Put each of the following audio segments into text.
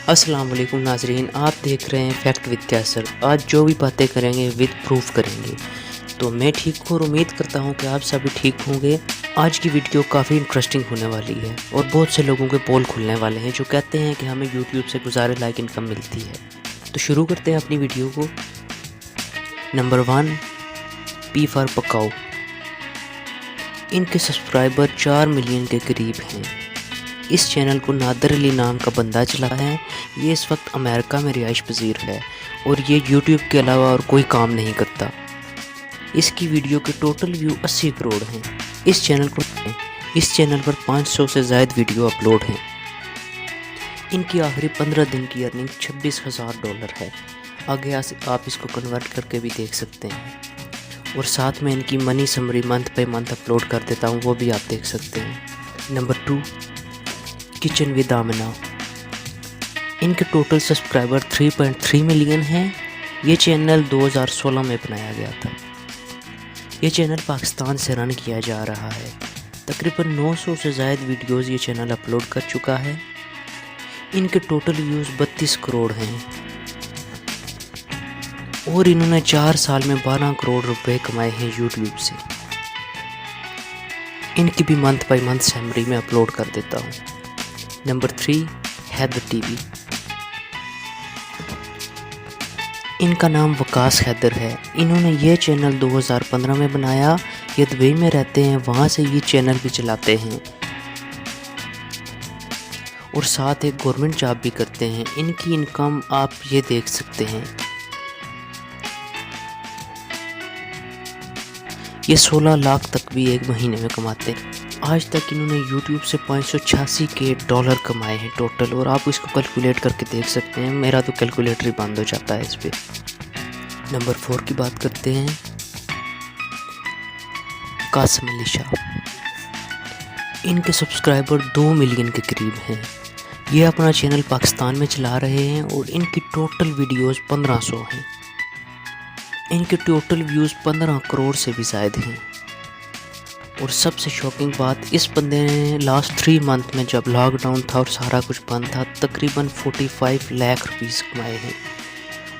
अस्सलाम वालेकुम नाजरीन, आप देख रहे हैं फैक्ट विद कैसर। आज जो भी बातें करेंगे विद प्रूफ करेंगे। तो मैं ठीक हूँ और उम्मीद करता हूँ कि आप सभी ठीक होंगे। आज की वीडियो काफ़ी इंटरेस्टिंग होने वाली है और बहुत से लोगों के पोल खुलने वाले हैं जो कहते हैं कि हमें यूट्यूब से गुजारे लायक इनकम मिलती है। तो शुरू करते हैं अपनी वीडियो को। नंबर 1, पी फॉर पकाओ। इनके सब्सक्राइबर 4 मिलियन के करीब हैं। इस चैनल को नादर अली नाम का बंदा चलाता है। ये इस वक्त अमेरिका में रिहाइश पजीर है और ये यूट्यूब के अलावा और कोई काम नहीं करता। इसकी वीडियो के टोटल व्यू 80 करोड़ हैं। इस चैनल पर 500 से ज़ायद वीडियो अपलोड हैं। इनकी आखिरी 15 दिन की अर्निंग $26,000 है। आगे आप इसको कन्वर्ट करके भी देख सकते हैं और साथ में इनकी मनी समरी मंथ पे मंथ अपलोड कर देता हूँ, वो भी आप देख सकते हैं। Number 2, kitchen with Amina. इनके टोटल सब्सक्राइबर 3.3 मिलियन हैं। ये चैनल 2016 में बनाया गया था। ये चैनल पाकिस्तान से रन किया जा रहा है। तकरीबन 900 से ज़ायद वीडियोस ये चैनल अपलोड कर चुका है। इनके टोटल व्यूज़ 32 करोड़ हैं और इन्होंने 4 साल में 12 करोड़ रुपए कमाए हैं यूट्यूब से। इनकी भी मंथ बाई मंथ सैमरी में अपलोड कर देता हूँ। Number 3, Haider TV. इनका नाम वकास हैदर है। इन्होंने ये चैनल 2015 में बनाया। ये दुबई में रहते हैं, वहाँ से ये चैनल भी चलाते हैं और साथ एक गवर्नमेंट जॉब भी करते हैं। इनकी इनकम आप ये देख सकते हैं। ये 16 लाख तक भी एक महीने में कमाते हैं। आज तक इन्होंने YouTube से $586K कमाए हैं टोटल, और आप इसको कैलकुलेट करके देख सकते हैं। मेरा तो कैलकुलेटर ही बंद हो जाता है इस पर। नंबर 4 की बात करते हैं, कासिम अली शाह। इनके सब्सक्राइबर 2 मिलियन के करीब हैं। ये अपना चैनल पाकिस्तान में चला रहे हैं और इनकी टोटल वीडियोस 1500 हैं। इनके टोटल व्यूज़ 15 करोड़ से भी ज़ायद हैं। और सबसे शॉकिंग बात, इस बंदे ने लास्ट 3 मंथ में जब लॉकडाउन था और सारा कुछ बंद था, तकरीबन 45 लाख रुपीस कमाए हैं।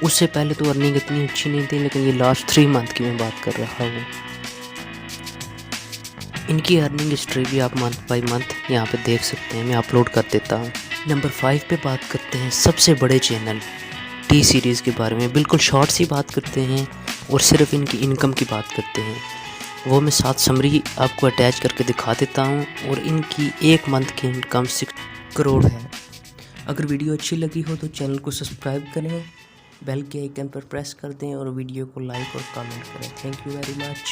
उससे पहले तो अर्निंग इतनी अच्छी नहीं थी, लेकिन ये लास्ट 3 मंथ की मैं बात कर रहा हूँ। इनकी अर्निंग हिस्ट्री भी आप मंथ बाई मंथ यहाँ पे देख सकते हैं, मैं अपलोड कर देता हूँ। नंबर 5 पे बात करते हैं सबसे बड़े चैनल टी सीरीज़ के बारे में। बिल्कुल शॉर्ट सी बात करते हैं और सिर्फ इनकी इनकम की बात करते हैं। वो मैं साथ समरी आपको अटैच करके दिखा देता हूँ। और इनकी एक मंथ की इनकम 6 करोड़ है। अगर वीडियो अच्छी लगी हो तो चैनल को सब्सक्राइब करें, बेल के आइकन पर प्रेस कर दें और वीडियो को लाइक और कमेंट करें। Thank you very much.